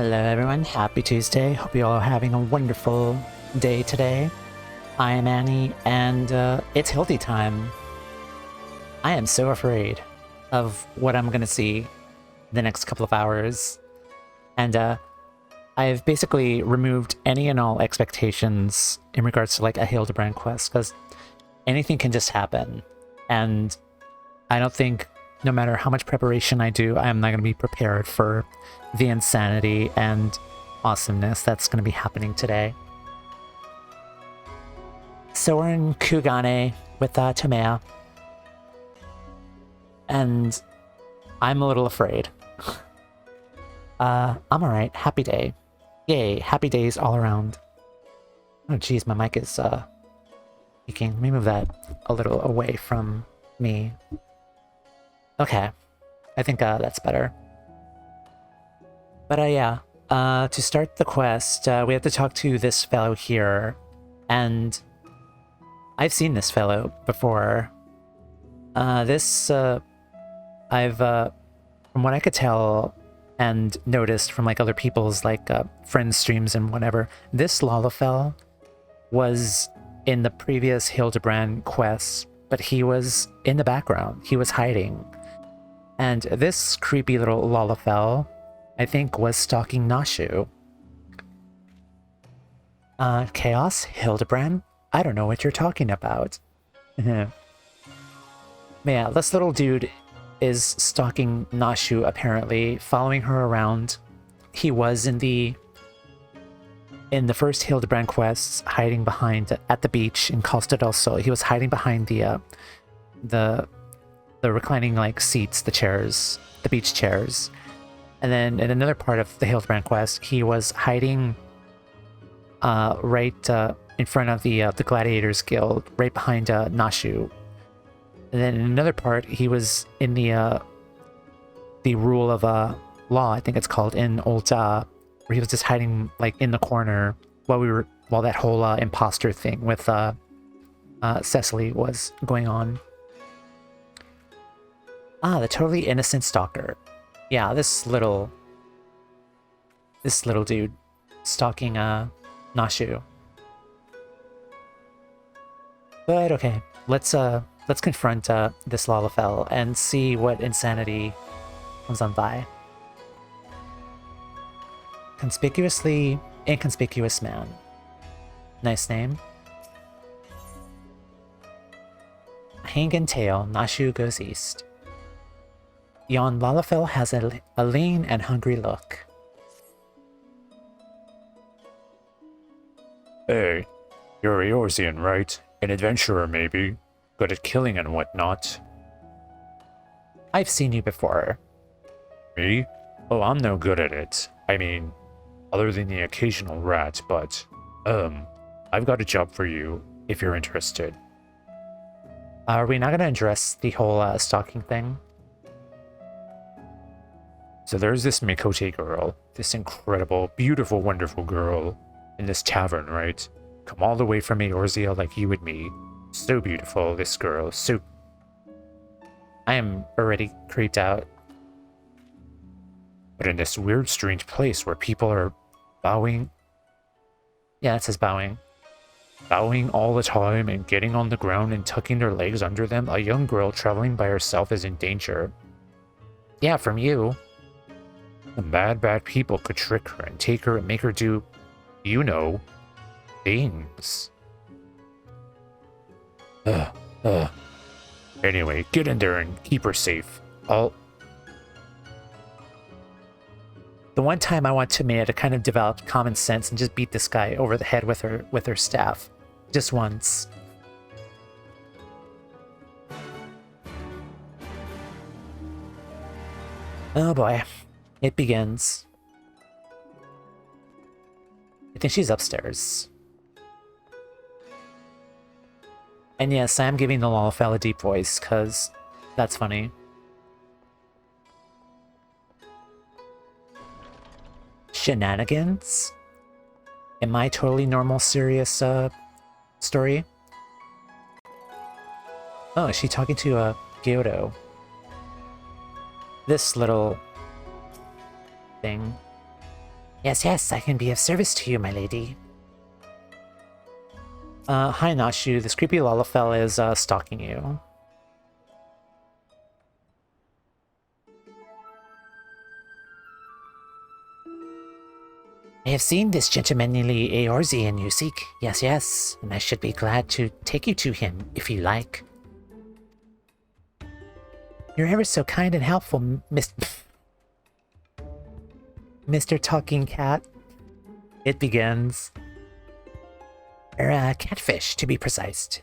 Hello everyone, happy Tuesday. Hope you all are having a wonderful day today. I am Annie, and it's Hildy time. I am so afraid of what I'm gonna see the next couple of hours. And I've basically removed any and all expectations in regards to like a Hildibrand quest, because anything can just happen. And I don't think, no matter how much preparation I do, I'm not going to be prepared for the insanity and awesomeness that's going to be happening today. So we're in Kugane with Tomea. And I'm a little afraid. I'm alright. Happy day. Yay, happy days all around. Oh geez, my mic is peaking. Let me move that a little away from me. Okay, I think that's better. But yeah, to start the quest, we have to talk to this fellow here, and I've seen this fellow before. I've, from what I could tell and noticed from like other people's like friend streams and whatever, this Lalafell was in the previous Hildibrand quests, but he was in the background. He was hiding. And this creepy little Lalafell, I think, was stalking Nashu. Chaos? Hildibrand? I don't know what you're talking about. Yeah, this little dude is stalking Nashu, apparently, following her around. He was in the first Hildibrand quests, hiding behind, at the beach in Costa del Sol. He was hiding behind the reclining like seats, the chairs, the beach chairs. And then in another part of the Hildibrand quest, he was hiding right in front of the Gladiators Guild, right behind Nashu. And then in another part, he was in the Rule of Law, I think it's called, in Ulta, where he was just hiding like in the corner while that whole imposter thing with Cecily was going on. Ah, the totally innocent stalker. Yeah, this little dude stalking Nashu. But okay, let's confront this Lalafell and see what insanity comes on by. Conspicuously inconspicuous man. Nice name. Hingan tail, Nashu goes east. Yon Lalafell has a lean and hungry look. Hey, you're Eoruzean, right? An adventurer, maybe? Good at killing and whatnot. I've seen you before. Me? Oh, I'm no good at it. I mean, other than the occasional rat, but, I've got a job for you, if you're interested. Are we not going to address the whole stalking thing? So there's this Mikote girl, this incredible, beautiful, wonderful girl, in this tavern, right? Come all the way from Eoruzean like you and me. So beautiful, this girl, so... I am already creeped out. But in this weird, strange place where people are bowing... Yeah, it says bowing. Bowing all the time and getting on the ground and tucking their legs under them, a young girl traveling by herself is in danger. Yeah, from you. The bad people could trick her and take her and make her do, you know, things. Anyway, get in there and keep her safe. The one time I want Tomea to kind of develop common sense and just beat this guy over the head with her staff. Just once. Oh boy. It begins. I think she's upstairs. And yes, I am giving the Lalafell a deep voice, because that's funny. Shenanigans? In my totally normal, serious story? Oh, is she talking to Gyoto? This little thing. Yes, yes, I can be of service to you, my lady. Hi Nashu, this creepy Lalafell is, stalking you. I have seen this gentlemanly Eoruzean you seek. Yes, yes, and I should be glad to take you to him, if you like. You're ever so kind and helpful, Mr. Talking Cat. It begins. Catfish, to be precise.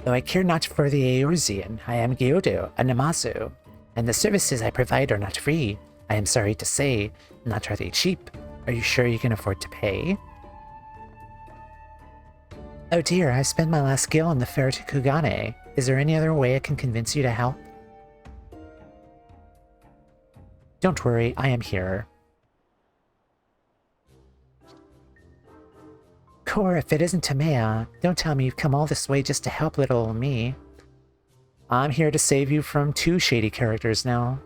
Though I care not for the Eoruzean, I am Gyodo, a Namazu, and the services I provide are not free. I am sorry to say, not are they cheap. Are you sure you can afford to pay? Oh dear, I spent my last gil on the fare to Kugane. Is there any other way I can convince you to help? Don't worry, I am here. Core, if it isn't Tamea, don't tell me you've come all this way just to help little me. I'm here to save you from 2 shady characters now.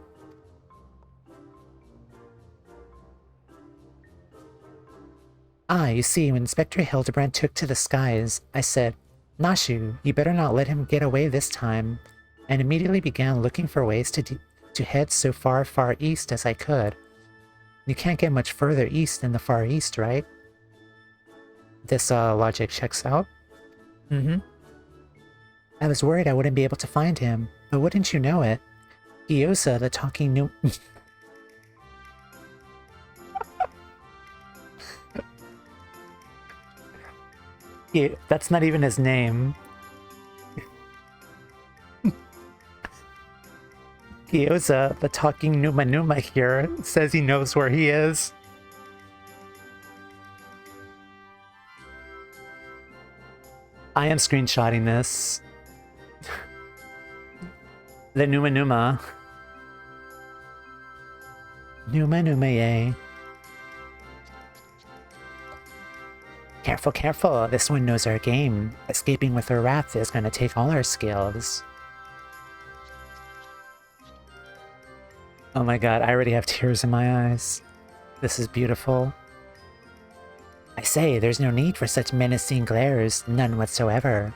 Ah, you see, when Inspector Hildibrand took to the skies, I said, Nashu, you better not let him get away this time, and immediately began looking for ways to head so far, far east as I could. You can't get much further east than the Far East, right? This, logic checks out. I was worried I wouldn't be able to find him, but wouldn't you know it? Gyoza, the talking new... Yeah, that's not even his name. Gyoza, the talking Numa Numa here, says he knows where he is. I am screenshotting this. The Numa Numa. Numa Numa, yay. Careful, careful. This one knows our game. Escaping with her wrath is going to take all our skills. Oh my god, I already have tears in my eyes. This is beautiful. I say, there's no need for such menacing glares, none whatsoever.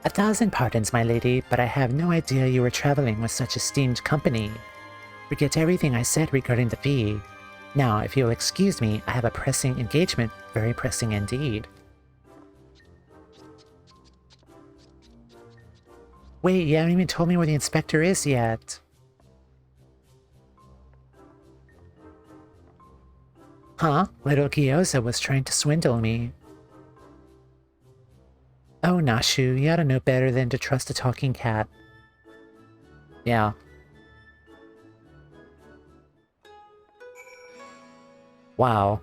1,000 pardons, my lady, but I have no idea you were traveling with such esteemed company. Forget everything I said regarding the fee. Now, if you'll excuse me, I have a pressing engagement, very pressing indeed. Wait, you haven't even told me where the inspector is yet. Huh? Little Gyoza was trying to swindle me. Oh, Nashu, you ought to know better than to trust a talking cat. Yeah. Wow.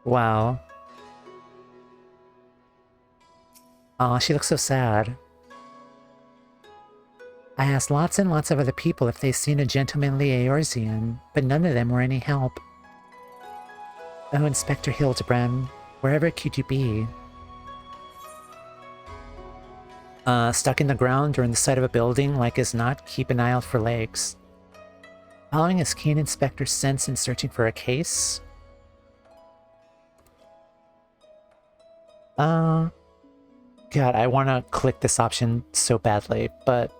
Wow. Aw, she looks so sad. I asked lots and lots of other people if they'd seen a gentlemanly Eoruzean, but none of them were any help. Oh, Inspector Hildibrand, wherever could you be? Stuck in the ground or in the side of a building, like as not, keep an eye out for legs. Following his keen inspector's sense in searching for a case? God, I want to click this option so badly, but...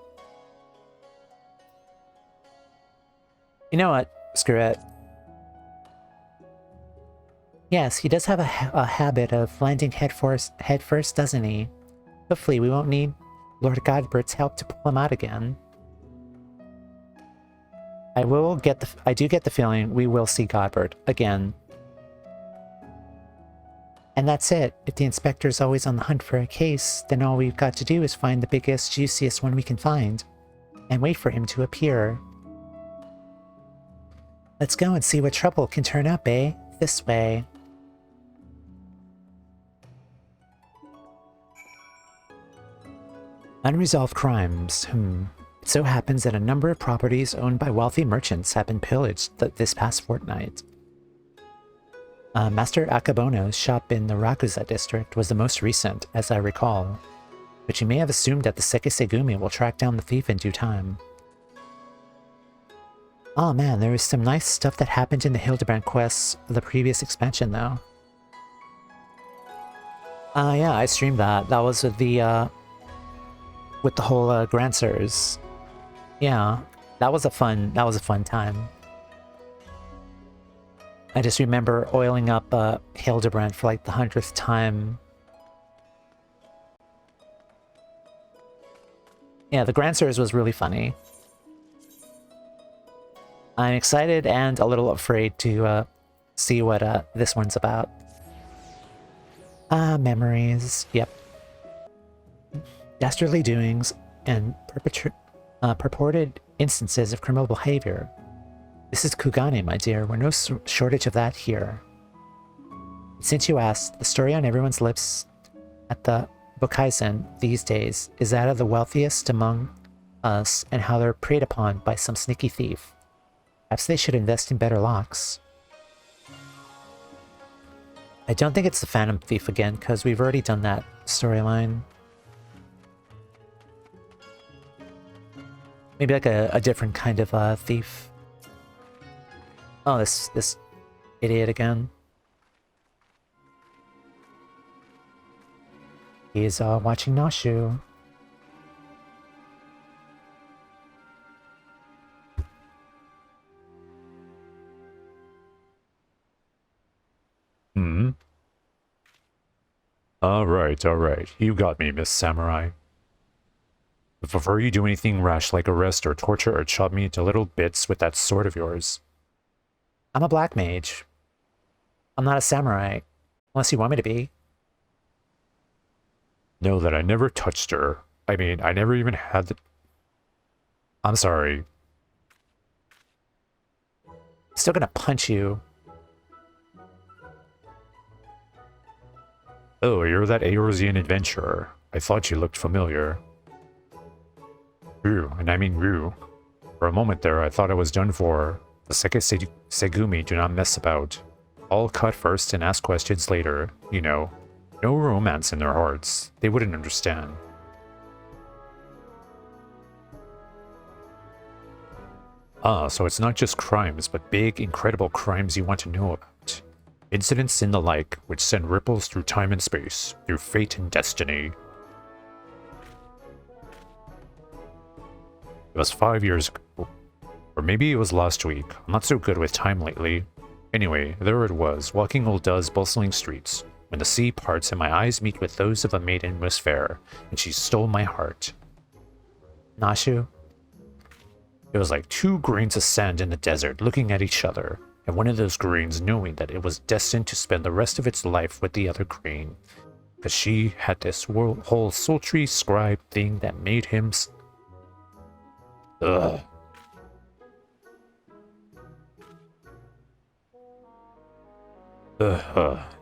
You know what? Screw it. Yes, he does have a habit of landing head first, doesn't he? Hopefully we won't need Lord Godbert's help to pull him out again. I do get the feeling we will see Godbert again. And that's it. If the inspector's always on the hunt for a case, then all we've got to do is find the biggest, juiciest one we can find, and wait for him to appear. Let's go and see what trouble can turn up, eh? This way. Unresolved crimes. It so happens that a number of properties owned by wealthy merchants have been pillaged this past fortnight. Master Akabono's shop in the Rakuza district was the most recent, as I recall, but you may have assumed that the Sekisegumi will track down the thief in due time. Oh man, there was some nice stuff that happened in the Hildibrand quests of the previous expansion though. Yeah, I streamed that. That was with the whole Grancers. Yeah, that was a fun time. I just remember oiling up Hildibrand for like the 100th time. Yeah, the Grancers was really funny. I'm excited and a little afraid to see what this one's about. Memories. Yep. Dastardly doings and purported instances of criminal behavior. This is Kugane, my dear. We're no shortage of that here. Since you asked, the story on everyone's lips at the Bokaisen these days is that of the wealthiest among us and how they're preyed upon by some sneaky thief. Perhaps they should invest in better locks. I don't think it's the Phantom Thief again, because we've already done that storyline. Maybe like a different kind of thief. Oh, this idiot again. He's watching Nashu. Alright. You got me, Miss Samurai. But before you do anything rash like arrest or torture or chop me into little bits with that sword of yours. I'm a black mage. I'm not a samurai. Unless you want me to be. Know that I never touched her. I mean, I never even had the... I'm sorry. Still gonna punch you. Oh, you're that Eoruzean adventurer. I thought you looked familiar. Rue, and I mean Rue. For a moment there, I thought I was done for. The Segumi do not mess about. All cut first and ask questions later, you know. No romance in their hearts. They wouldn't understand. Ah, so it's not just crimes, but big, incredible crimes you want to know about. Incidents and the like, which send ripples through time and space, through fate and destiny. It was 5 years ago. Or maybe it was last week. I'm not so good with time lately. Anyway, there it was, walking Ulda's bustling streets, when the sea parts and my eyes meet with those of a maiden most fair, and she stole my heart. Nashu? It was like 2 grains of sand in the desert looking at each other, and one of those grains knowing that it was destined to spend the rest of its life with the other grain, because she had this whole sultry scribe thing that made him... Ugh.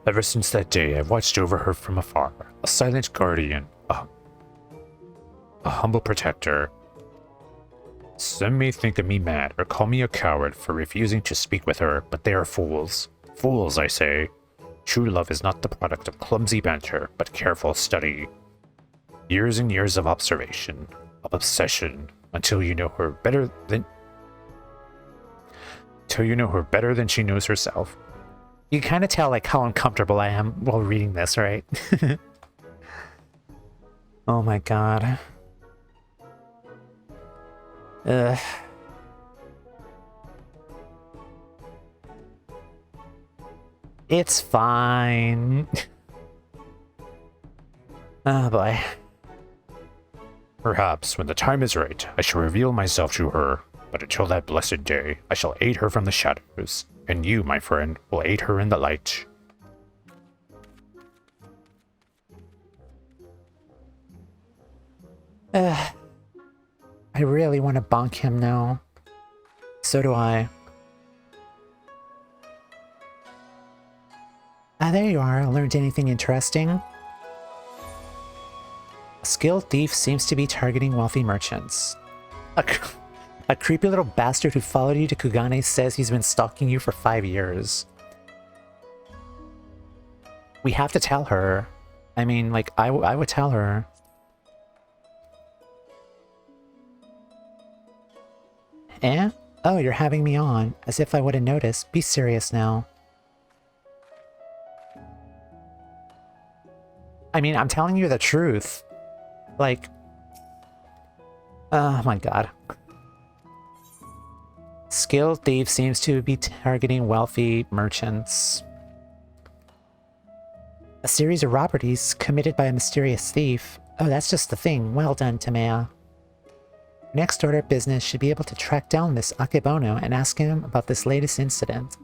Ever since that day, I've watched over her from afar, a silent guardian, a humble protector. Some may think of me mad or call me a coward for refusing to speak with her, but they are fools. Fools, I say. True love is not the product of clumsy banter, but careful study. Years and years of observation, of obsession, until you know her better than she knows herself. You can kind of tell like how uncomfortable I am while reading this, right? Oh my god. Ugh. It's fine. Oh boy. Perhaps, when the time is right, I shall reveal myself to her, but until that blessed day, I shall aid her from the shadows, and you, my friend, will aid her in the light. I really want to bonk him now. So do I. Ah, there you are. Learned anything interesting? A skilled thief seems to be targeting wealthy merchants. A creepy little bastard who followed you to Kugane says he's been stalking you for 5 years. We have to tell her. I mean, like, I would tell her. Eh? Oh, you're having me on, as if I wouldn't notice. Be serious now. I mean, I'm telling you the truth. Like... Oh my god. Skilled thief seems to be targeting wealthy merchants. A series of robberies committed by a mysterious thief. Oh, that's just the thing. Well done, Tamea. Next order of business should be able to track down this Akebono and ask him about this latest incident.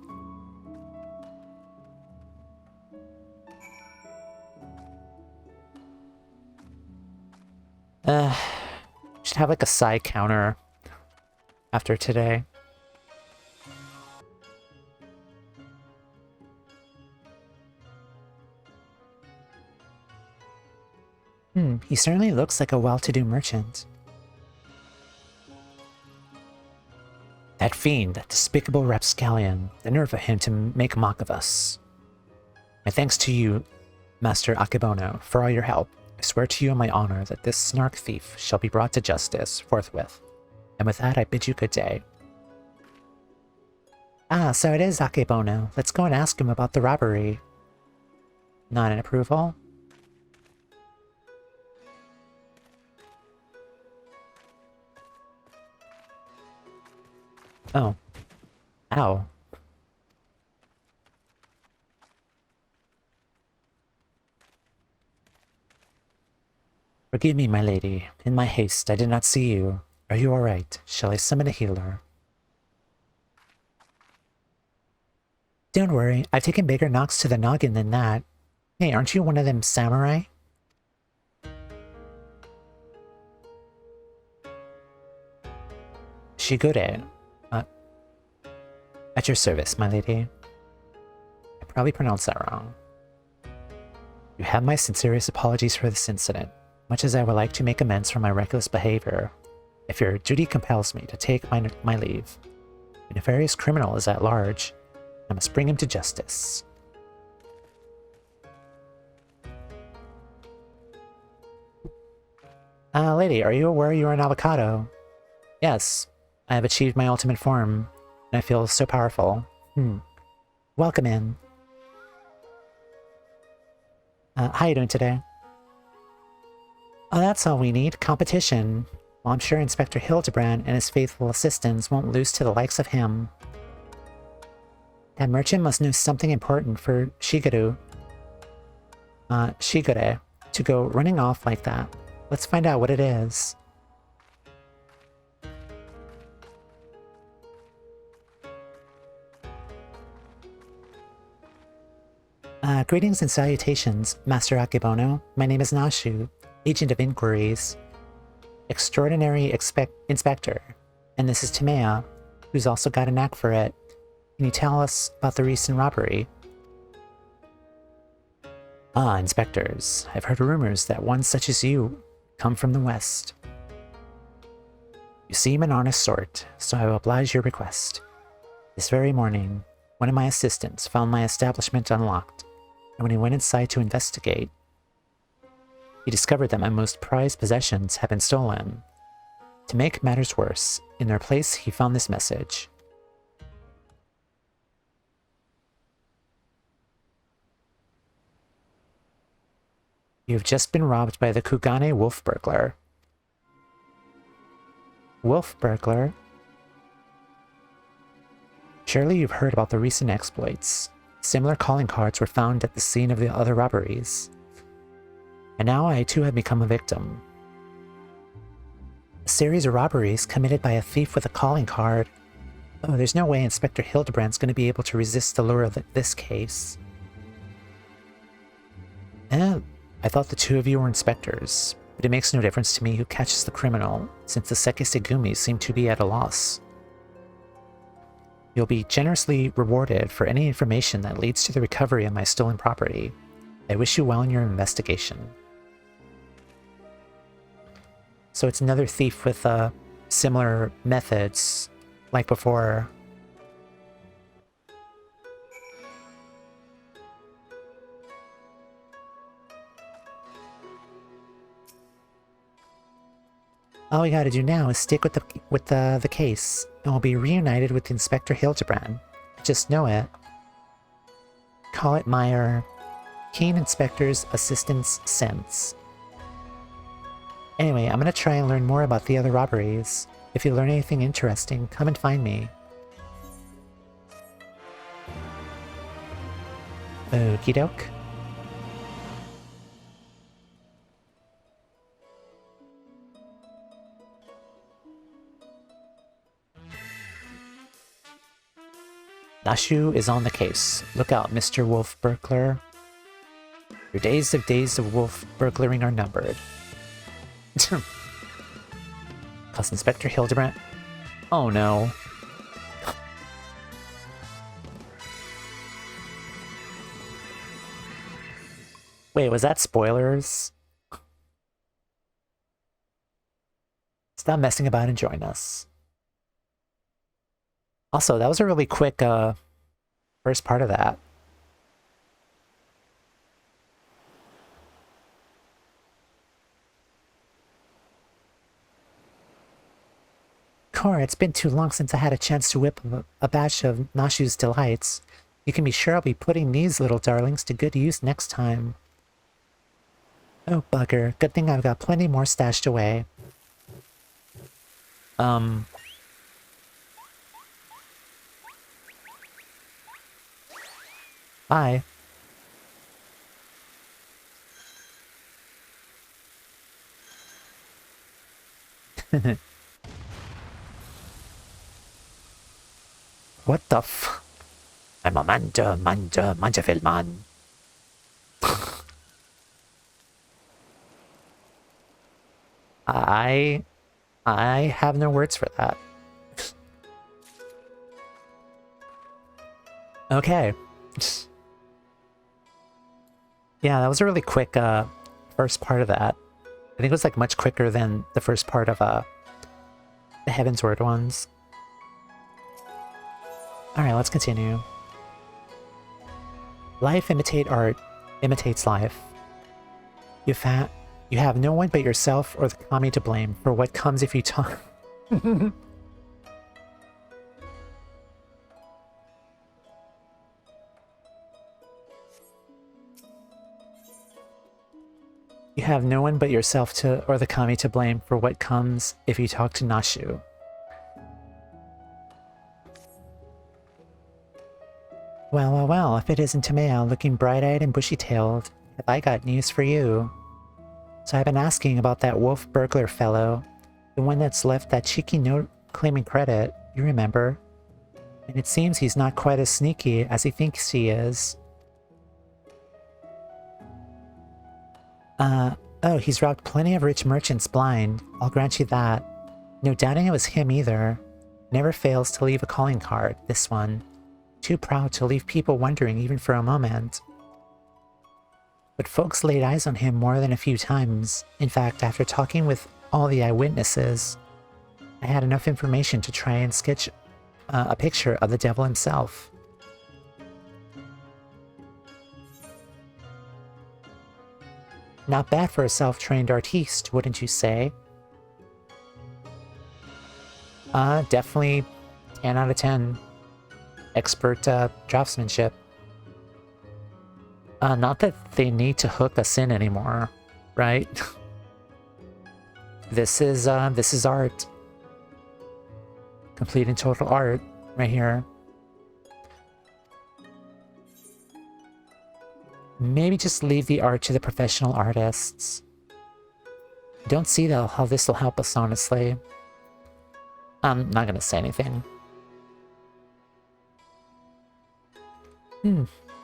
Should have like a side counter after today. He certainly looks like a well-to-do merchant. That fiend, that despicable rapscallion, the nerve of him to make a mock of us. My thanks to you, Master Akebono, for all your help. I swear to you on my honor that this snark thief shall be brought to justice forthwith. And with that, I bid you good day. Ah, so it is Akebono. Let's go and ask him about the robbery. Not an approval? Oh. Ow. Forgive me, my lady. In my haste, I did not see you. Are you alright? Shall I summon a healer? Don't worry, I've taken bigger knocks to the noggin than that. Hey, aren't you one of them samurai? Shigure. At your service, my lady. I probably pronounced that wrong. You have my sincerest apologies for this incident. Much as I would like to make amends for my reckless behavior, if your duty compels me to take my leave, a nefarious criminal is at large. I must bring him to justice. Lady, are you aware you are an avocado? Yes, I have achieved my ultimate form, and I feel so powerful. Welcome in. How you doing today? Oh, that's all we need. Competition. Well, I'm sure Inspector Hildibrand and his faithful assistants won't lose to the likes of him. That merchant must know something important for Shigure to go running off like that. Let's find out what it is. Greetings and salutations, Master Akebono. My name is Nashu, Agent of Inquiries, Extraordinary Inspector, and this is Tamea, who's also got a knack for it. Can you tell us about the recent robbery? Ah, inspectors. I've heard rumors that one such as you come from the West. You seem an honest sort, so I will oblige your request. This very morning, one of my assistants found my establishment unlocked, and when he went inside to investigate, he discovered that my most prized possessions had been stolen. To make matters worse, in their place he found this message. You've just been robbed by the Kugane wolf burglar. Wolf burglar? Surely you've heard about the recent exploits. Similar calling cards were found at the scene of the other robberies. And now I too have become a victim. A series of robberies committed by a thief with a calling card. Oh, there's no way Inspector Hildibrand's going to be able to resist the lure of this case. I thought the two of you were inspectors, but it makes no difference to me who catches the criminal, since the Sekisegumi seem to be at a loss. You'll be generously rewarded for any information that leads to the recovery of my stolen property. I wish you well in your investigation. So it's another thief with similar methods, like before. All we gotta do now is stick with the case. and will be reunited with Inspector Hildibrand. I just know it. Call it my, keen inspector's assistance sense. Anyway, I'm gonna try and learn more about the other robberies. If you learn anything interesting, come and find me. Okie doke. Nashu is on the case. Look out, Mr. Wolf Burglar. Your days of wolf burglaring are numbered. Cause Inspector Hildibrand. Oh no. Wait, was that spoilers? Stop messing about and join us. Also, that was a really quick first part of that. Cora, it's been too long since I had a chance to whip a batch of Nashu's delights. You can be sure I'll be putting these little darlings to good use next time. Oh, bugger. Good thing I've got plenty more stashed away. Bye. What the f... I'm a manja filman. I have no words for that. Okay. Yeah, that was a really quick first part of that. I think it was like much quicker than the first part of the Heavensward ones. Alright, let's continue. Life imitate art, imitates life. You have no one but yourself or the kami to blame for what comes if you talk. You have no one but yourself or the kami to blame for what comes if you talk to Nashu. Well, if it isn't Tameo looking bright-eyed and bushy-tailed, have I got news for you. So I've been asking about that wolf burglar fellow, the one that's left that cheeky note claiming credit, you remember. And it seems he's not quite as sneaky as he thinks he is. Oh, he's robbed plenty of rich merchants blind, I'll grant you that. No doubting it was him either. Never fails to leave a calling card, this one. Too proud to leave people wondering even for a moment. But folks laid eyes on him more than a few times. In fact, after talking with all the eyewitnesses, I had enough information to try and sketch a picture of the devil himself. Not bad for a self-trained artiste, wouldn't you say? Definitely 10 out of 10. Expert draftsmanship. Not that they need to hook us in anymore, right? This is art. Complete and total art right here. Maybe just leave the art to the professional artists. Don't see though how this will help us, honestly. I'm not gonna say anything.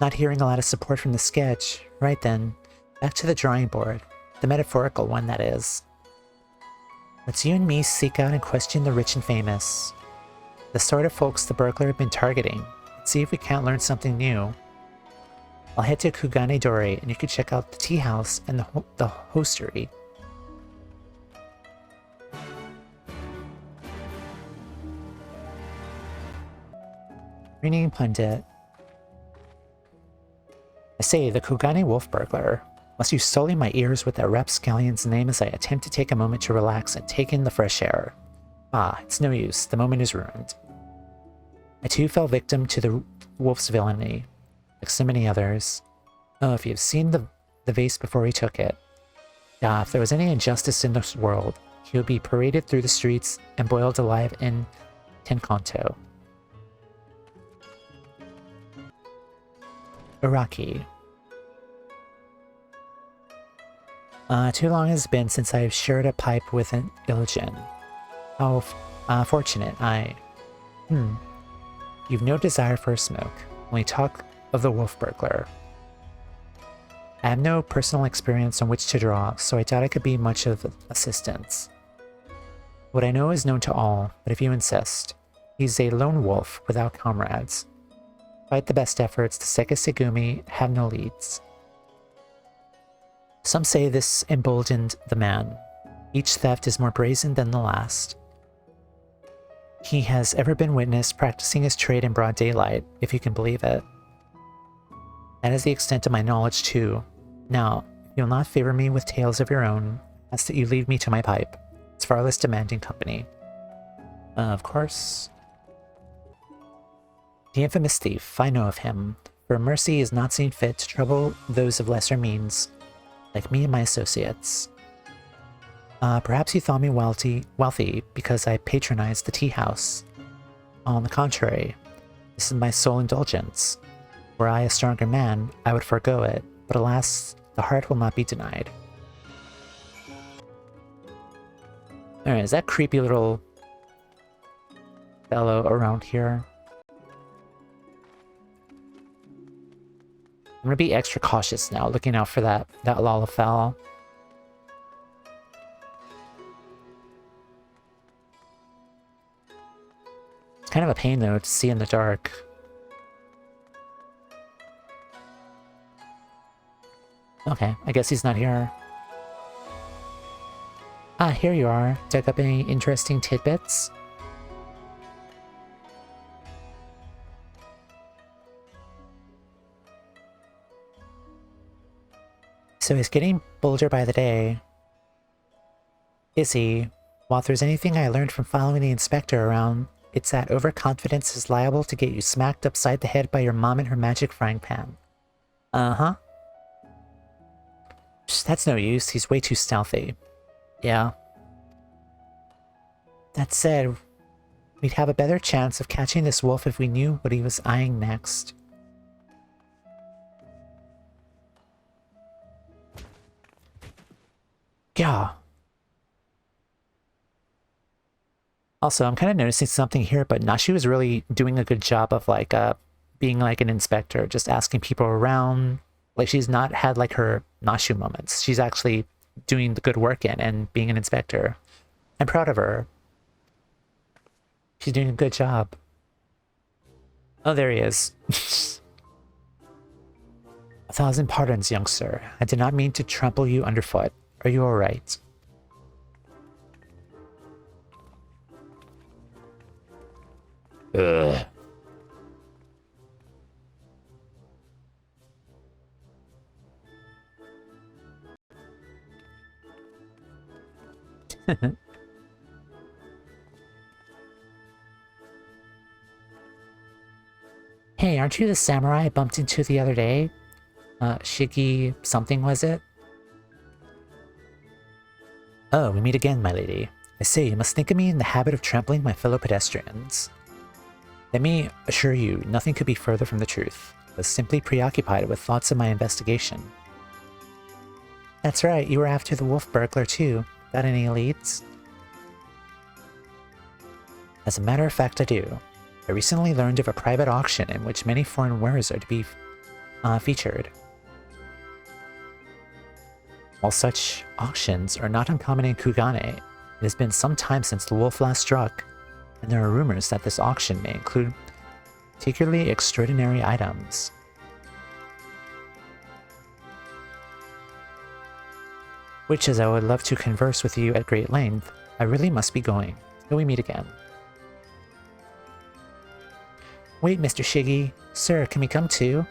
Not hearing a lot of support from the sketch. Right then, back to the drawing board. The metaphorical one, that is. Let's you and me seek out and question the rich and famous. The sort of folks the burglar had been targeting. And see if we can't learn something new. I'll head to Kugane Dori and you can check out the tea house and the hostery. Reading Pundit. I say, the Kugane Wolf Burglar. Must you sully my ears with that rapscallion's name as I attempt to take a moment to relax and take in the fresh air. Ah, it's no use. The moment is ruined. I too fell victim to the wolf's villainy, like so many others. Oh, if you've seen the vase before he took it. Ah, if there was any injustice in this world, he would be paraded through the streets and boiled alive in Tenkanto. Iraqi. Too long has been since I've shared a pipe with an Eoruzean. How fortunate I... You've no desire for a smoke, only talk of the wolf burglar. I have no personal experience on which to draw, so I doubt I could be much of assistance. What I know is known to all, but if you insist, he's a lone wolf without comrades. Despite the best efforts, the Sekisegumi have no leads. Some say this emboldened the man. Each theft is more brazen than the last. He has ever been witnessed practicing his trade in broad daylight, if you can believe it. That is the extent of my knowledge too. Now, if you'll not favor me with tales of your own, ask that you leave me to my pipe. It's far less demanding company. Of course. The infamous thief, I know of him, for mercy is not seen fit to trouble those of lesser means, like me and my associates. Perhaps you thought me wealthy because I patronized the tea house. On the contrary, this is my sole indulgence. Were I a stronger man, I would forego it, but alas, the heart will not be denied. Alright, is that creepy little fellow around here? I'm gonna be extra cautious now, looking out for that Lalafell. It's kind of a pain though to see in the dark. Okay, I guess he's not here. Ah, here you are. Dug up any interesting tidbits? So he's getting bolder by the day. Is he? Well, if there's anything I learned from following the inspector around, it's that overconfidence is liable to get you smacked upside the head by your mom and her magic frying pan. Uh-huh. That's no use, he's way too stealthy. Yeah. That said, we'd have a better chance of catching this wolf if we knew what he was eyeing next. Yeah. Also, I'm kind of noticing something here, but Nashu is really doing a good job of like being like an inspector, just asking people around. Like she's not had like her Nashu moments. She's actually doing the good work and being an inspector. I'm proud of her. She's doing a good job. Oh, there he is. 1,000 pardons, young sir. I did not mean to trample you underfoot. Are you alright? Ugh. Hey, aren't you the samurai I bumped into the other day? Shiki something, was it? Oh, we meet again, my lady. I say, you must think of me in the habit of trampling my fellow pedestrians. Let me assure you, nothing could be further from the truth. I was simply preoccupied with thoughts of my investigation. That's right, you were after the wolf burglar too. Got any leads? As a matter of fact, I do. I recently learned of a private auction in which many foreign wares are to be featured. While such auctions are not uncommon in Kugane, it has been some time since the wolf last struck, and there are rumors that this auction may include particularly extraordinary items. Which, as I would love to converse with you at great length, I really must be going. Till we meet again. Wait, Mr. Shiggy. Sir, can we come too?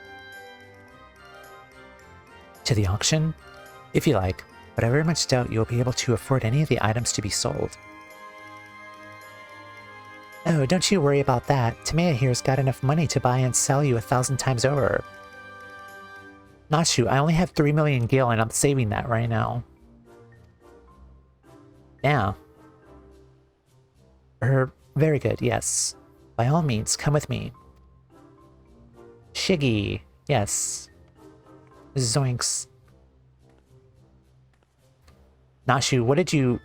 To the auction? If you like, but I very much doubt you'll be able to afford any of the items to be sold. Oh, don't you worry about that. Tamea here's got enough money to buy and sell you 1,000 times over. Nashu, I only have 3 million gil and I'm saving that right now. Yeah. Very good, yes. By all means, come with me. Shiggy, yes. Zoinks. Nashu, what did you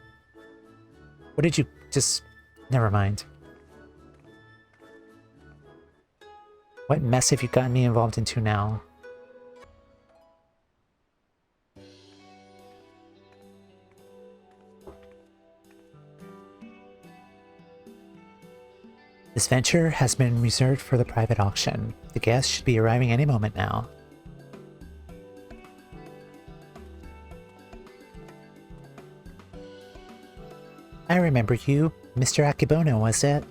just... Never mind. What mess have you gotten me involved into now? This venture has been reserved for the private auction. The guests should be arriving any moment now. I remember you. Mr. Akibono, was it?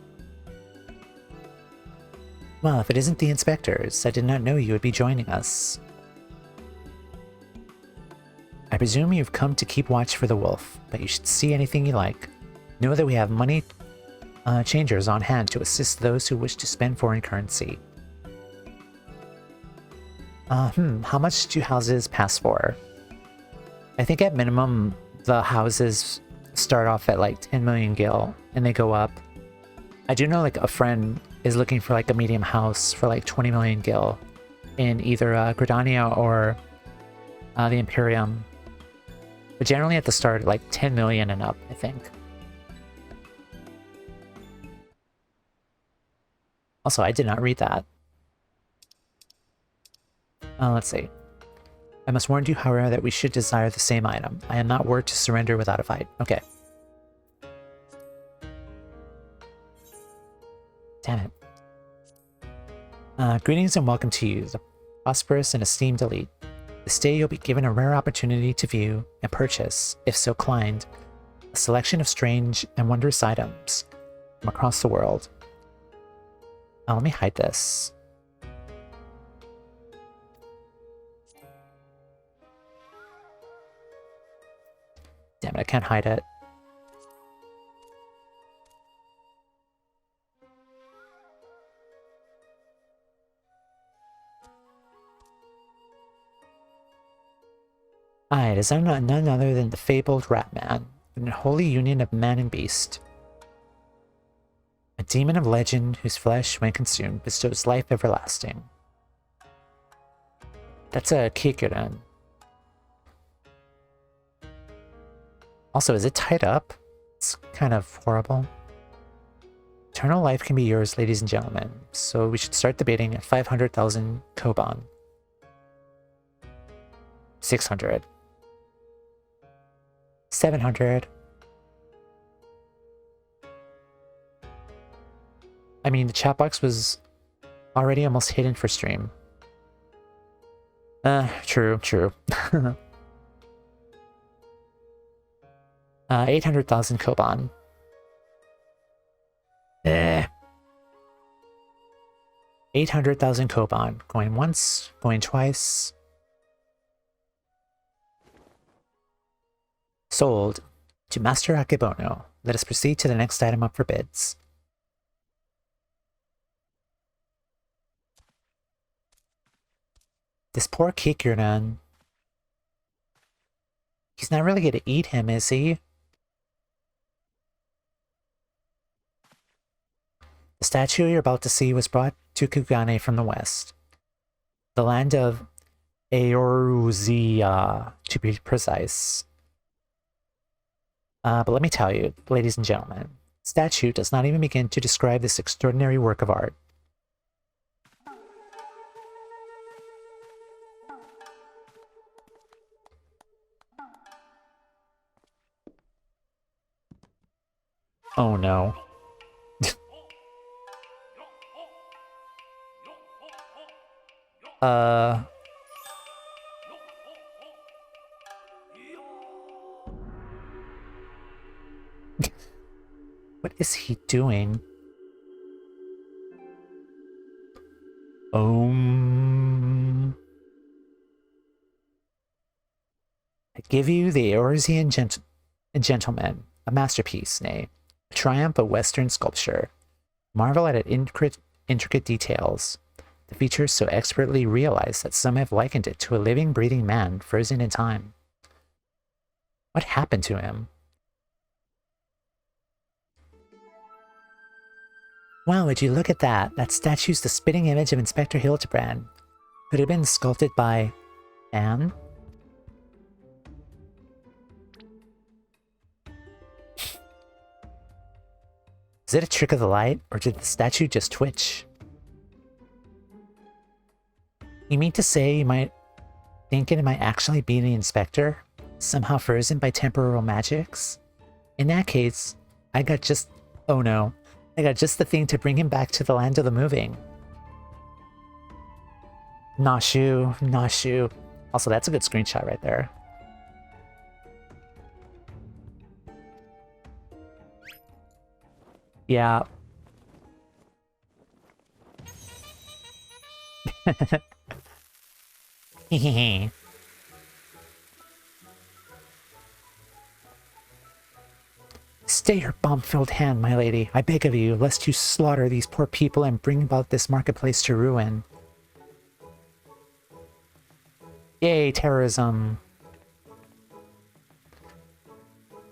Well, if it isn't the inspectors, I did not know you would be joining us. I presume you've come to keep watch for the wolf, but you should see anything you like. Know that we have money changers on hand to assist those who wish to spend foreign currency. How much do houses pass for? I think at minimum, the houses start off at like 10 million gil, and they go up. I do know like a friend is looking for like a medium house for like 20 million gil in either Gridania or the Imperium. But generally at the start, like 10 million and up, I think. Also, I did not read that. Let's see. I must warn you, however, that we should desire the same item. I am not word to surrender without a fight. Okay. Damn it. Greetings and welcome to you, the prosperous and esteemed elite. This day you'll be given a rare opportunity to view and purchase, if so inclined, a selection of strange and wondrous items from across the world. Let me hide this. Damn it, I can't hide it. It is none other than the fabled Ratman, an unholy union of man and beast. A demon of legend whose flesh, when consumed, bestows life everlasting. That's a Kikuren. Also, is it tied up? It's kind of horrible. Eternal life can be yours, ladies and gentlemen, so we should start the bidding at 500,000 koban. 600. 700. I mean, the chat box was already almost hidden for stream. True. 800,000 koban. 800,000 koban. Going once, going twice. Sold to Master Akebono. Let us proceed to the next item up for bids. This poor Kikuren. He's not really gonna eat him, is he? The statue you're about to see was brought to Kugane from the west. The land of Eoruzean, to be precise. But let me tell you, ladies and gentlemen, the statue does not even begin to describe this extraordinary work of art. Oh no. What is he doing? I give you the Eoruzean gentleman, a masterpiece, nay, a triumph of Western sculpture. Marvel at its intricate details. The features so expertly realized that some have likened it to a living, breathing man frozen in time. What happened to him? Wow, would you look at that? That statue's the spitting image of Inspector Hildibrand. Could have been sculpted by Anne? Is it a trick of the light, or did the statue just twitch? You mean to say you might think it might actually be the Inspector? Somehow frozen by temporal magics? In that case, I got just... oh no. I got just the thing to bring him back to the land of the moving. Nashu, Nashu. Also, that's a good screenshot right there. Yeah. Stay your bomb-filled hand, my lady. I beg of you, lest you slaughter these poor people and bring about this marketplace to ruin. Yay, terrorism.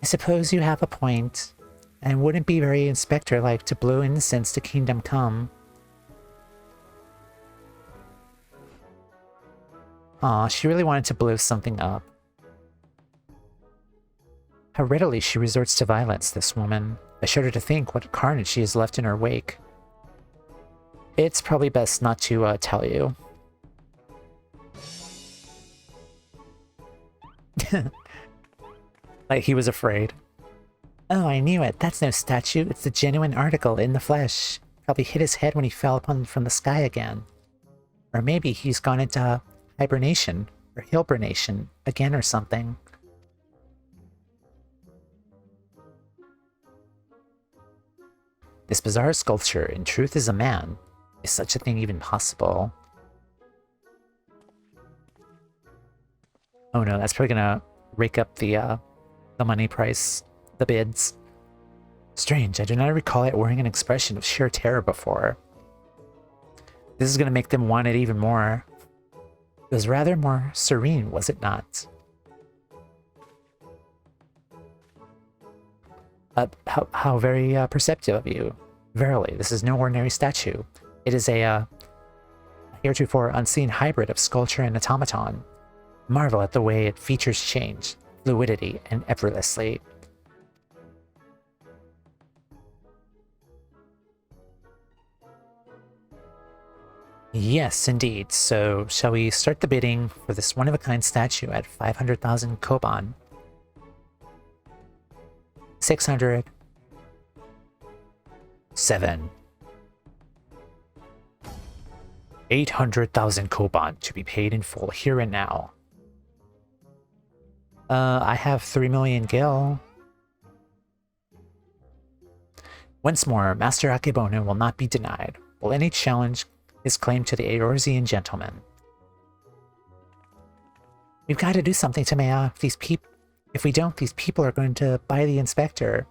I suppose you have a point, and wouldn't be very Inspector-like to blow incense to Kingdom Come. Aw, she really wanted to blow something up. How readily she resorts to violence, this woman. I shudder to think what carnage she has left in her wake. It's probably best not to tell you. Like he was afraid. Oh, I knew it. That's no statue. It's the genuine article in the flesh. Probably hit his head when he fell upon from the sky again. Or maybe he's gone into hibernation or hibernation again or something. This bizarre sculpture, in truth, is a man. Is such a thing even possible? Oh no, that's probably gonna rake up the money price, the bids. Strange, I do not recall it wearing an expression of sheer terror before. This is gonna make them want it even more. It was rather more serene, was it not? How very perceptive of you. Verily, this is no ordinary statue. It is a heretofore unseen hybrid of sculpture and automaton. Marvel at the way its features change, fluidity and effortlessly. Yes, indeed. So, shall we start the bidding for this one-of-a-kind statue at 500,000 koban? 600. 7. 800,000 koban to be paid in full here and now. I have 3 million gil. Once more, Master Akebono will not be denied. Will any challenge his claim to the Eoruzean gentleman? We've got to do something to Maya. If we don't, these people are going to buy the Inspector.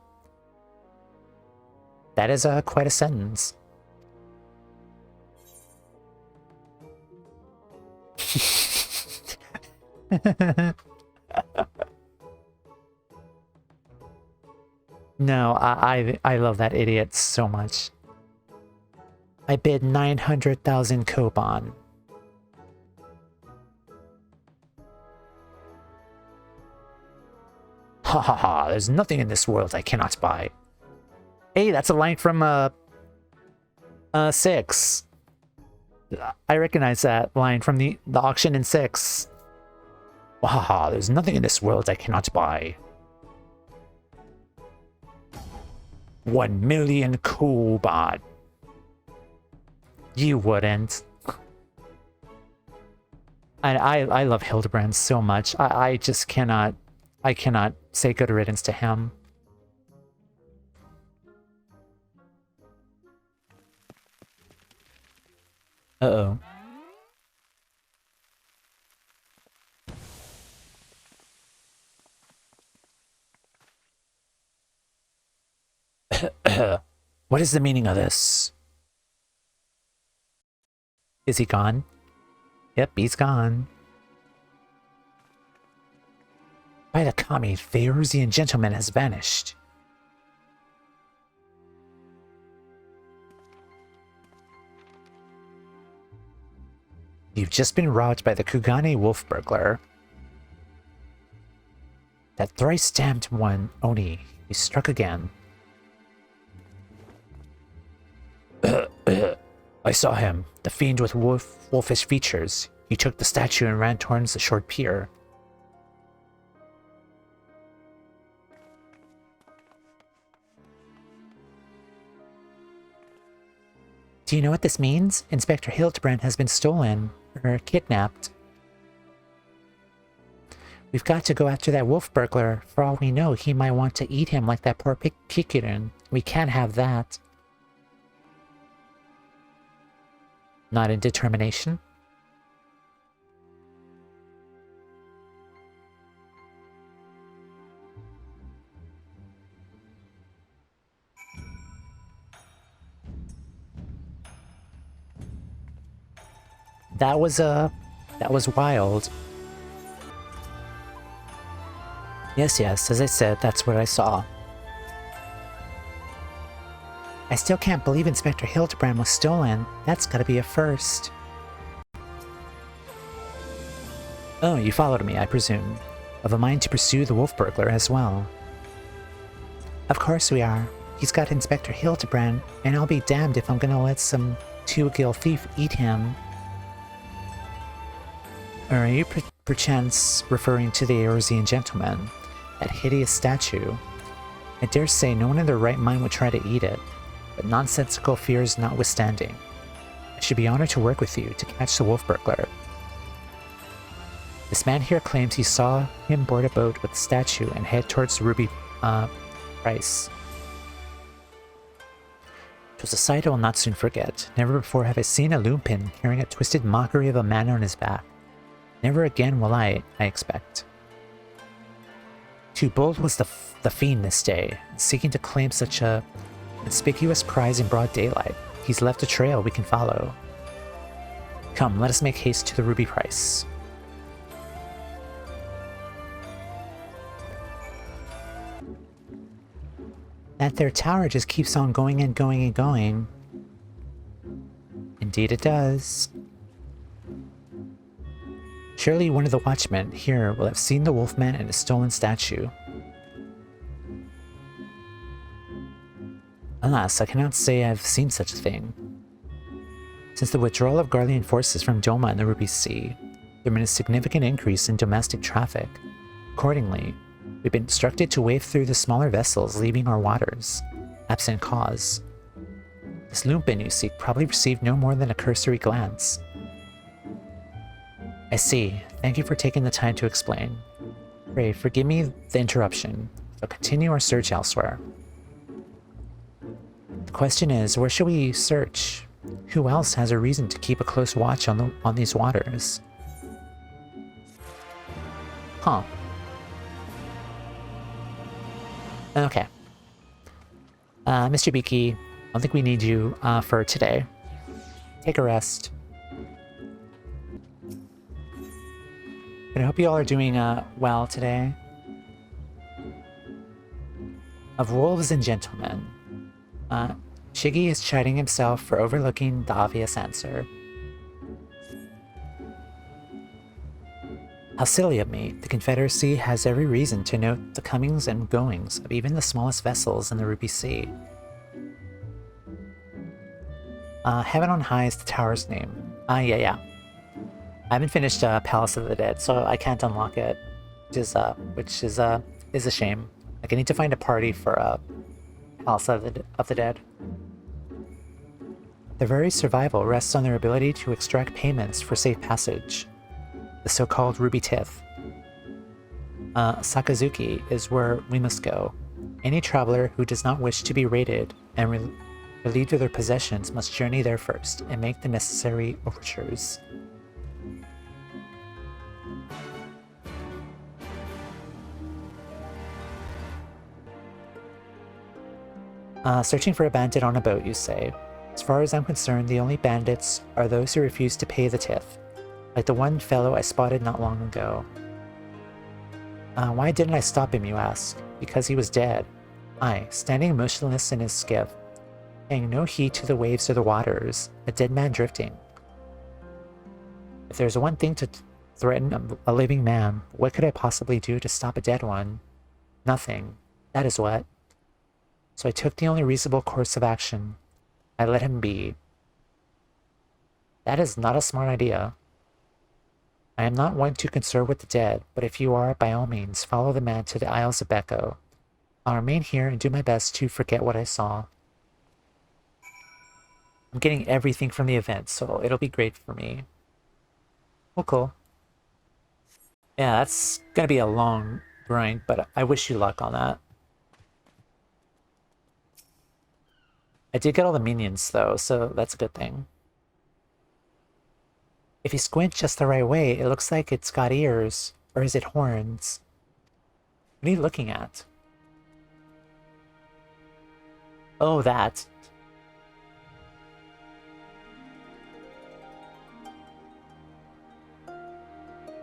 That is quite a sentence. No, I love that idiot so much. I bid 900,000 koban. Ha ha ha, there's nothing in this world I cannot buy. Hey, that's a line from 6. I recognize that line from the auction in 6. Ha ha ha, there's nothing in this world I cannot buy. 1 million koban. You wouldn't. I love Hildibrand so much. I just cannot... I cannot say good riddance to him. Uh-oh. What is the meaning of this? Is he gone? Yep, he's gone. By the kami, the Eoruzean gentleman has vanished. You've just been robbed by the Kugane wolf burglar. That thrice damned one, Oni, he struck again. I saw him, the fiend with wolfish features. He took the statue and ran towards the short pier. Do you know what this means? Inspector Hildibrand has been stolen, or kidnapped. We've got to go after that wolf burglar. For all we know, he might want to eat him like that poor Kikirin. We can't have that. Not in determination? That was wild. Yes, as I said, that's what I saw. I still can't believe Inspector Hildibrand was stolen. That's gotta be a first. Oh, you followed me, I presume. Of a mind to pursue the wolf burglar as well. Of course we are. He's got Inspector Hildibrand, and I'll be damned if I'm gonna let some two-gill thief eat him. Or are you perchance referring to the Eoruzean gentleman? That hideous statue? I dare say no one in their right mind would try to eat it, but nonsensical fears notwithstanding. I should be honored to work with you to catch the wolf burglar. This man here claims he saw him board a boat with the statue and head towards the ruby price. It was a sight I will not soon forget. Never before have I seen a lupin carrying a twisted mockery of a man on his back. Never again will I expect. Too bold was the fiend this day, seeking to claim such a conspicuous prize in broad daylight. He's left a trail we can follow. Come, let us make haste to the ruby price. That there tower just keeps on going and going and going. Indeed it does. Surely one of the watchmen here will have seen the wolfman and his stolen statue. Alas, I cannot say I've seen such a thing. Since the withdrawal of Garlean forces from Doma and the Ruby Sea, there has been a significant increase in domestic traffic. Accordingly, we've been instructed to wade through the smaller vessels leaving our waters, absent cause. This Lupin, you see, probably received no more than a cursory glance. I see. Thank you for taking the time to explain. Pray, forgive me the interruption. We'll continue our search elsewhere. The question is, where should we search? Who else has a reason to keep a close watch on these waters? Huh. Okay. Mr. Beaky, I don't think we need you for today. Take a rest. But I hope you all are doing well today. Of wolves and gentlemen. Shiggy is chiding himself for overlooking the obvious answer. How silly of me. The Confederacy has every reason to note the comings and goings of even the smallest vessels in the Ruby Sea. Heaven on High is the tower's name. Yeah. I haven't finished Palace of the Dead, so I can't unlock it, which is a shame. Like, I need to find a party for Palace of the Dead. Their very survival rests on their ability to extract payments for safe passage, the so-called Ruby Tith. Sakazuki is where we must go. Any traveler who does not wish to be raided and relieved of their possessions must journey there first and make the necessary overtures. Searching for a bandit on a boat, you say. As far as I'm concerned, the only bandits are those who refuse to pay the tithe. Like the one fellow I spotted not long ago. Why didn't I stop him, you ask? Because he was dead. Aye, standing motionless in his skiff, paying no heed to the waves or the waters, a dead man drifting. If there's one thing to threaten a living man, what could I possibly do to stop a dead one? Nothing. That is what. So I took the only reasonable course of action. I let him be. That is not a smart idea. I am not one to concern with the dead, but if you are, by all means, follow the man to the Isles of Becco. I'll remain here and do my best to forget what I saw. I'm getting everything from the event, so it'll be great for me. Well, cool. Yeah, that's gonna be a long grind, but I wish you luck on that. I did get all the minions, though, so that's a good thing. If you squint just the right way, it looks like it's got ears. Or is it horns? What are you looking at? Oh, that.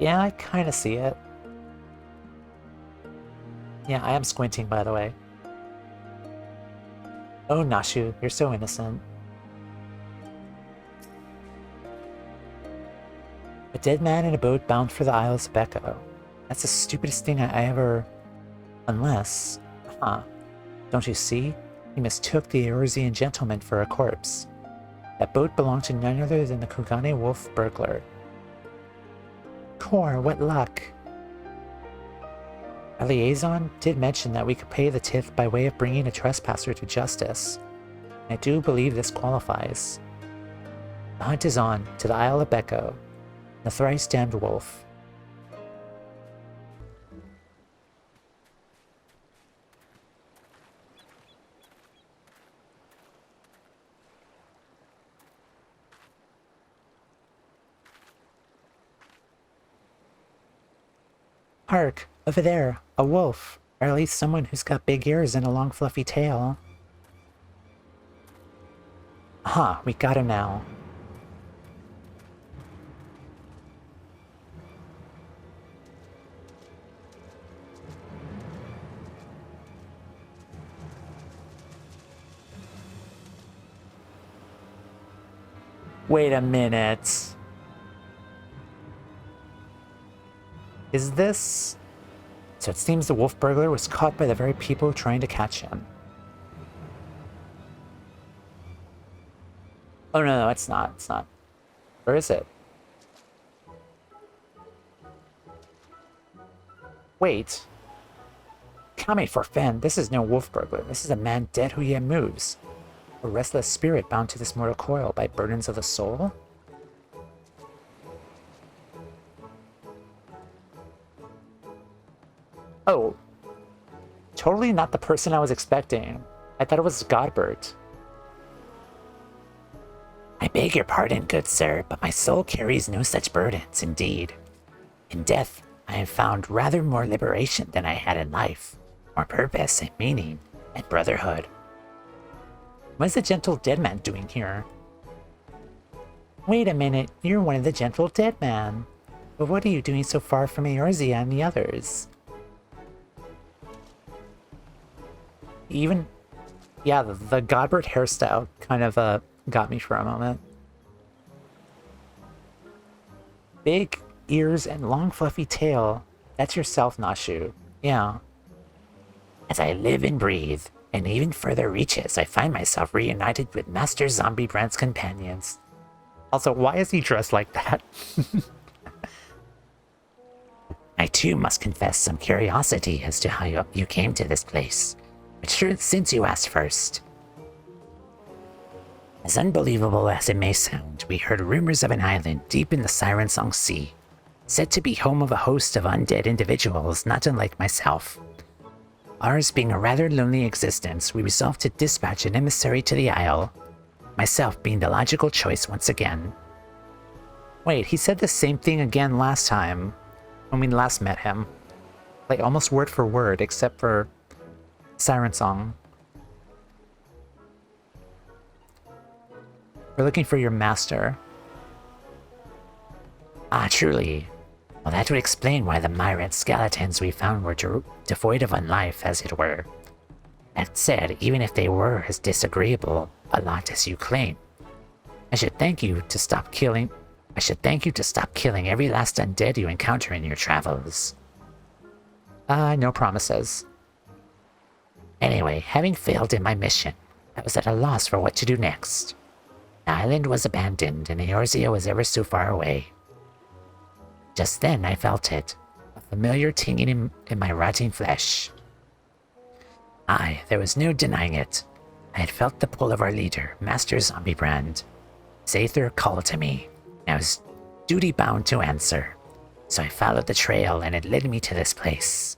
Yeah, I kind of see it. Yeah, I am squinting, by the way. Oh, Nashu, you're so innocent. A dead man in a boat bound for the Isles of Becco. That's the stupidest thing I ever... Unless... Huh. Don't you see? He mistook the Eoruzean gentleman for a corpse. That boat belonged to none other than the Kugane wolf burglar. Kor, what luck! Our liaison did mention that we could pay the tithe by way of bringing a trespasser to justice. I do believe this qualifies. The hunt is on, to the Isle of Becco, the thrice-damned wolf. Hark! Over there! A wolf! Or at least someone who's got big ears and a long fluffy tail. Aha! We got him now. Wait a minute. Is this... So it seems the wolf burglar was caught by the very people trying to catch him. Oh no, it's not. It's not. Where is it? Wait. Kame forfen, this is no wolf burglar. This is a man dead who yet moves. A restless spirit bound to this mortal coil by burdens of the soul? Oh. Totally not the person I was expecting. I thought it was Godbert. I beg your pardon, good sir, but my soul carries no such burdens, indeed. In death, I have found rather more liberation than I had in life, more purpose and meaning and brotherhood. What is the gentle dead man doing here? Wait a minute, you're one of the gentle dead man. But what are you doing so far from Eoruzean and the others? Even... Yeah, the Godbert hairstyle kind of got me for a moment. Big ears and long fluffy tail. That's yourself, Nashu. Yeah. As I live and breathe, and even further reaches, I find myself reunited with Master Zombiebrand's companions. Also, why is he dressed like that? I too must confess some curiosity as to how you came to this place. But sure, since you asked first. As unbelievable as it may sound, we heard rumors of an island deep in the Siren Song Sea, said to be home of a host of undead individuals not unlike myself. Ours being a rather lonely existence, we resolved to dispatch an emissary to the isle, myself being the logical choice once again. Wait, he said the same thing again last time, when we last met him. Like, almost word for word, except for Siren Song. We're looking for your master. Ah, truly. Well, that would explain why the myriad skeletons we found were devoid of unlife, as it were. That said, even if they were as disagreeable a lot as you claim, I should thank you to stop killing every last undead you encounter in your travels. No promises. Anyway, having failed in my mission, I was at a loss for what to do next. The island was abandoned and Eorzea was ever so far away. Just then I felt it, a familiar tingling in my rotting flesh. Aye, there was no denying it. I had felt the pull of our leader, Master Zombiebrand. Zather called to me, and I was duty-bound to answer. So I followed the trail and it led me to this place.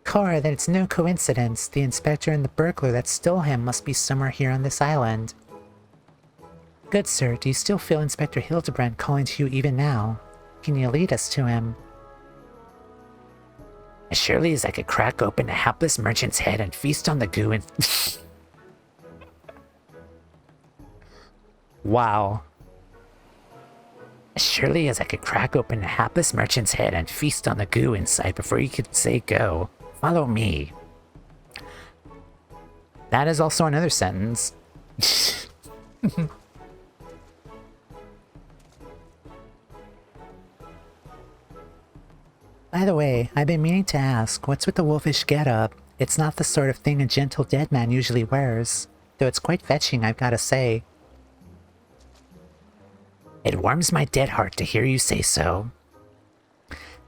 Cora, then it's no coincidence. The inspector and the burglar that stole him must be somewhere here on this island. Good sir, do you still feel Inspector Hildibrand calling to you even now? Can you lead us to him? As surely as I could crack open a hapless merchant's head and feast on the goo and... Wow. As surely as I could crack open a hapless merchant's head and feast on the goo inside before he could say go. Follow me. That is also another sentence. By the way, I've been meaning to ask, what's with the wolfish getup? It's not the sort of thing a gentle dead man usually wears, though it's quite fetching, I've gotta say. It warms my dead heart to hear you say so.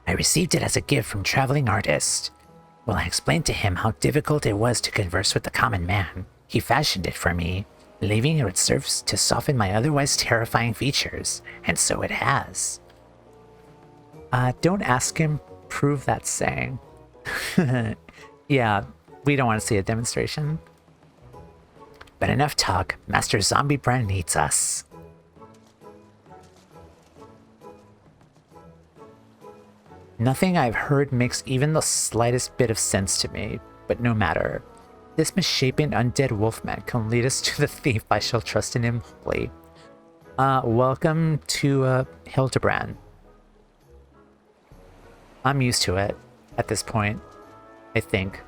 I received it as a gift from traveling artist. When I explained to him how difficult it was to converse with the common man, he fashioned it for me, believing it would serve to soften my otherwise terrifying features, and so it has. Don't ask him, prove that saying. Yeah, we don't want to see a demonstration. But enough talk, Master Zombiebrand needs us. Nothing I've heard makes even the slightest bit of sense to me, but no matter. This misshapen undead wolfman can lead us to the thief. I shall trust in him wholly. Welcome to Hildibrand. I'm used to it at this point, I think.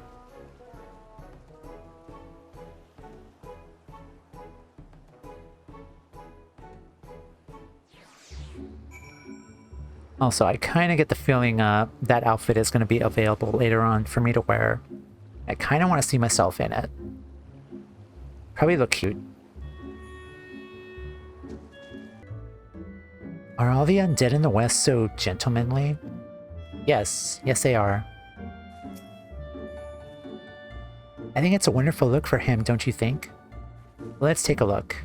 Also, I kind of get the feeling that outfit is going to be available later on for me to wear. I kind of want to see myself in it. Probably look cute. Are all the undead in the West so gentlemanly? Yes, yes they are. I think it's a wonderful look for him, don't you think? Let's take a look.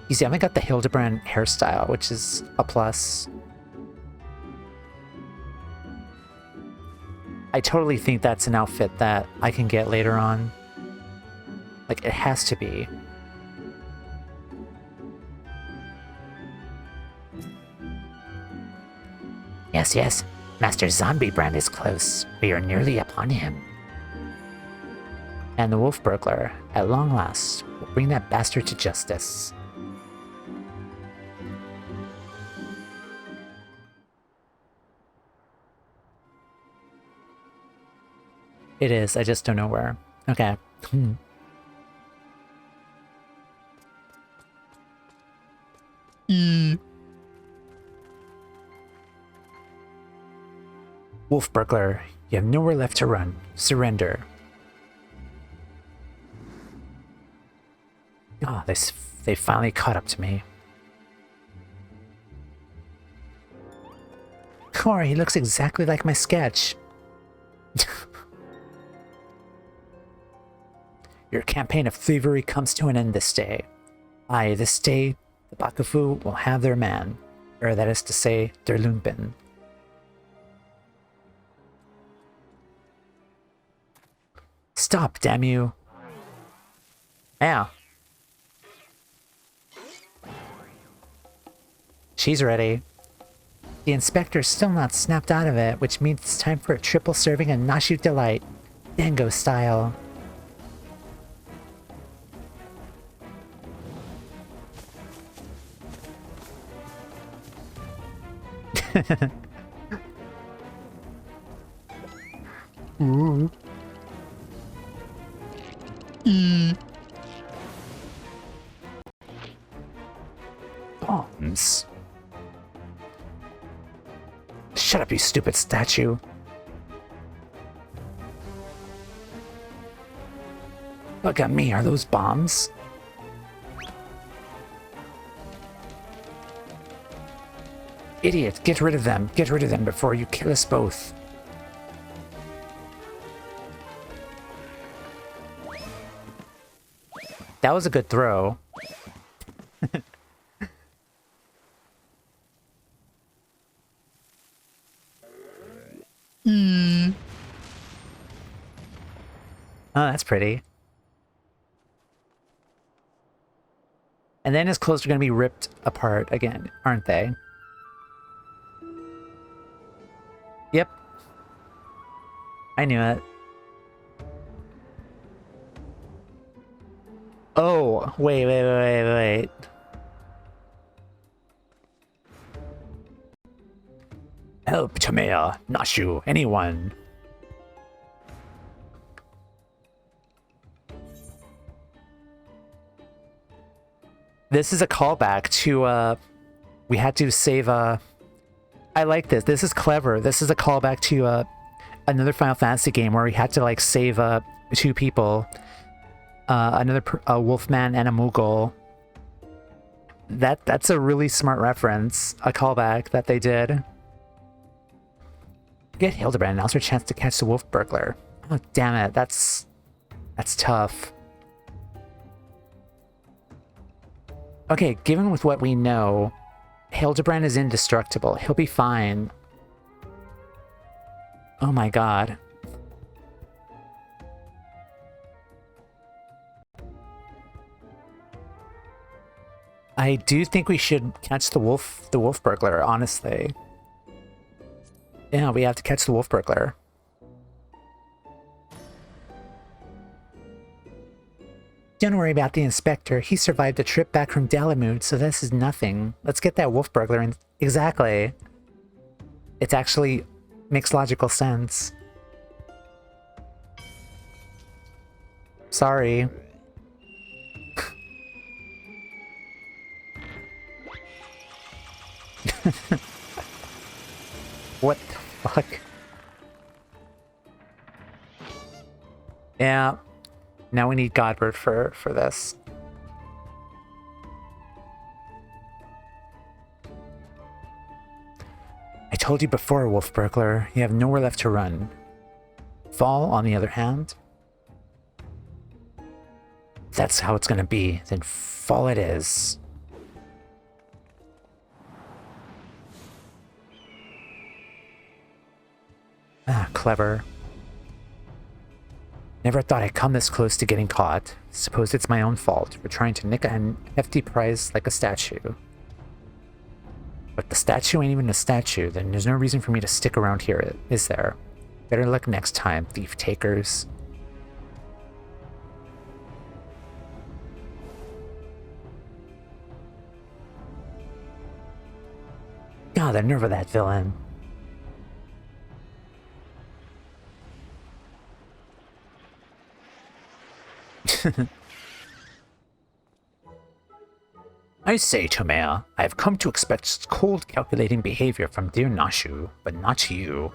You see, I haven't got the Hildibrand hairstyle, which is a plus. I totally think that's an outfit that I can get later on. Like, it has to be. Yes, yes. Master Zombiebrand is close. We are nearly upon him. And the wolf burglar, at long last, will bring that bastard to justice. It is, I just don't know where. Okay. Wolf burglar, you have nowhere left to run. Surrender. Oh, they finally caught up to me. Corey, he looks exactly like my sketch. Your campaign of thievery comes to an end this day. Aye, this day, the Bakufu will have their man, or that is to say, their Lumpen. Stop, damn you. Yeah. She's ready. The inspector's still not snapped out of it, which means it's time for a triple serving of Nashu Delight, Dango style. Ooh. Bombs. Shut up, you stupid statue. Look at me, are those bombs? Idiot, get rid of them. Get rid of them before you kill us both. That was a good throw. Oh, that's pretty. And then his clothes are going to be ripped apart again, aren't they? Yep. I knew it. Oh, wait. Help, Tamea, Nashu, anyone. This is a callback to, we had to save, I like this. This is clever. This is a callback to, another Final Fantasy game where we had to, like, save, two people. Another Wolfman and a Moogle. That's a really smart reference. A callback that they did. Get Hildibrand, now's our chance to catch the wolf burglar. Oh, damn it. That's tough. Okay, given with what we know, Hildibrand is indestructible. He'll be fine. Oh my god. I do think we should catch the wolf burglar, honestly. Yeah, we have to catch the wolf burglar. Don't worry about the inspector. He survived a trip back from Dalamud, so this is nothing. Let's get that wolf burglar in. Exactly. It actually makes logical sense. Sorry. What the fuck? Yeah. Now we need Godward for this. I told you before, Wolf Burglar, you have nowhere left to run. Fall, on the other hand. If that's how it's gonna be, then fall it is. Ah, clever. Never thought I'd come this close to getting caught. Suppose it's my own fault for trying to nick a hefty prize like a statue. But the statue ain't even a statue, then there's no reason for me to stick around here, is there? Better luck next time, thief takers. God, the nerve of that villain. I say, Tomea, I have come to expect cold, calculating behavior from dear Nashu, but not you.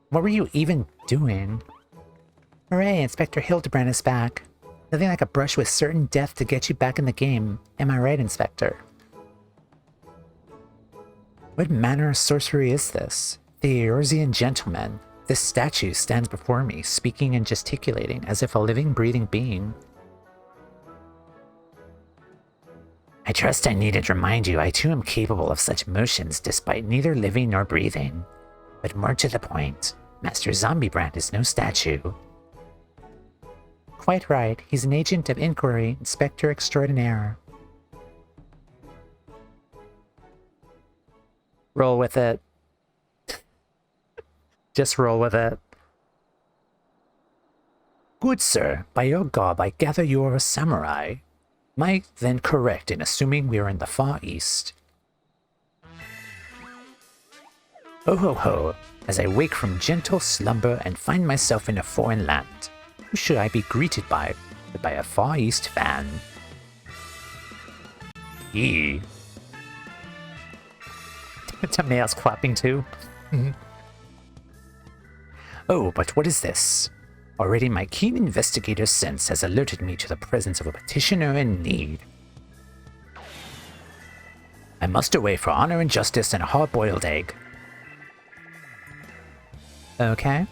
What were you even doing? Hooray, Inspector Hildibrand is back. Nothing like a brush with certain death to get you back in the game. Am I right, Inspector? What manner of sorcery is this? The Eoruzean gentleman. This statue stands before me, speaking and gesticulating as if a living, breathing being. I trust I needn't remind you I too am capable of such motions despite neither living nor breathing. But more to the point, Master Zombiebrand is no statue. Quite right, he's an agent of inquiry, Inspector Extraordinaire. Roll with it. Just roll with it. Good sir, by your garb I gather you are a samurai. Am I then correct in assuming we are in the Far East? Oh ho ho, as I wake from gentle slumber and find myself in a foreign land, who should I be greeted by but by a Far East fan? Yee. Thumbnail's clapping too. Oh, but what is this? Already my keen investigator sense has alerted me to the presence of a petitioner in need. I must away for honor and justice and a hard-boiled egg. Okay.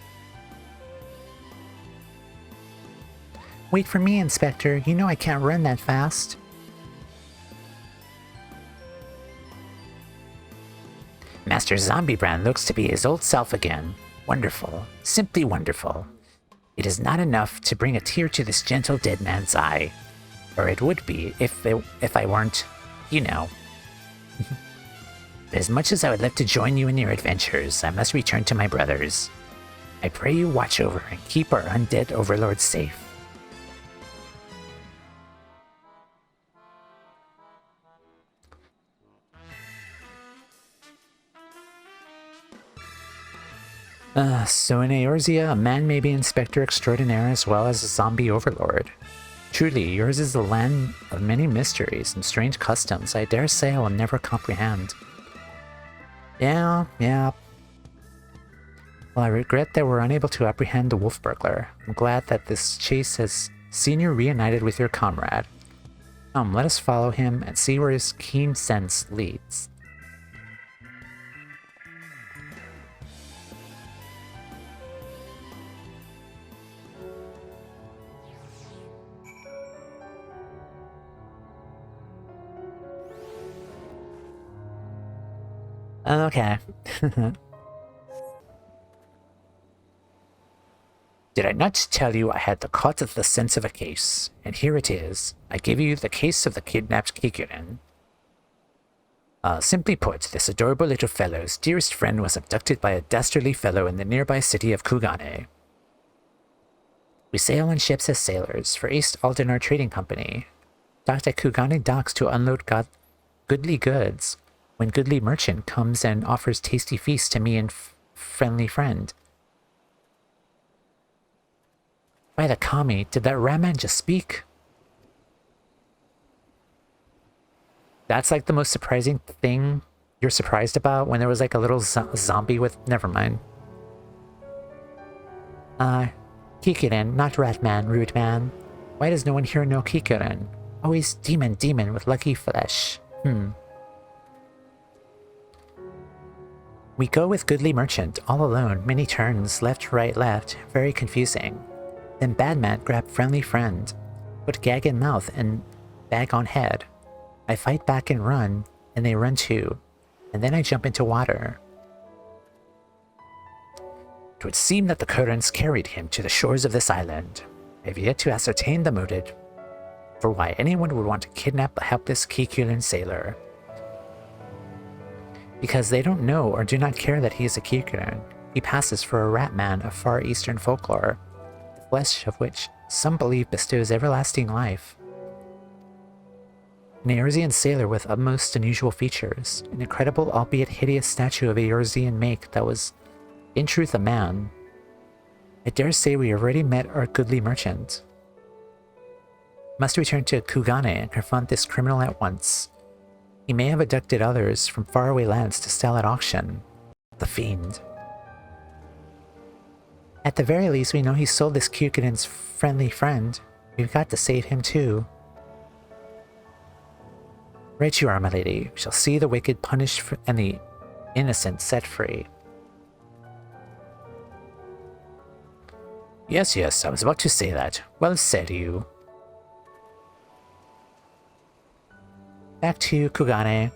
Wait for me, Inspector. You know I can't run that fast. Master Zombiebrand looks to be his old self again. Wonderful. Simply wonderful. It is not enough to bring a tear to this gentle dead man's eye. Or it would be if I weren't, you know. But as much as I would love to join you in your adventures, I must return to my brothers. I pray you watch over and keep our undead overlord safe. So in Eorzea, a man may be Inspector Extraordinaire as well as a zombie overlord. Truly, yours is the land of many mysteries and strange customs I dare say I will never comprehend. Yeah. Well, I regret that we're unable to apprehend the wolf burglar. I'm glad that this chase has seen you reunited with your comrade. Come, let us follow him and see where his keen sense leads. Okay. Did I not tell you I had the caught of the sense of a case? And here it is. I give you the case of the kidnapped Kikurin. Simply put, this adorable little fellow's dearest friend was abducted by a dastardly fellow in the nearby city of Kugane. We sail on ships as sailors for East Aldenar Trading Company, docked at Kugane docks to unload goodly goods, when goodly merchant comes and offers tasty feast to me and friendly friend. By the Kami, did that Raman just speak? That's like the most surprising thing you're surprised about when there was like a little zombie with... Never mind. Kikuren, not Ratman, rude man. Why does no one here know Kikuren? Always demon with lucky flesh. We go with goodly merchant, all alone, many turns, left, right, left, very confusing. Then Badman grabbed friendly friend, put gag in mouth and bag on head. I fight back and run, and they run too, and then I jump into water. It would seem that the currents carried him to the shores of this island. I have yet to ascertain the motive for why anyone would want to kidnap a helpless Kikurin sailor. Because they don't know or do not care that he is a Kikurin. He passes for a rat man of far eastern folklore, the flesh of which some believe bestows everlasting life. An Eoruzean sailor with most unusual features, an incredible albeit hideous statue of Eoruzean make that was, in truth, a man. I dare say we have already met our goodly merchant. Must return to Kugane and confront this criminal at once. He may have abducted others from faraway lands to sell at auction. The fiend. At the very least, we know he sold this Kikurin's friendly friend. We've got to save him too. Right you are, my lady. We shall see the wicked punished and the innocent set free. Yes, I was about to say that. Well said, you. Back to Kugane.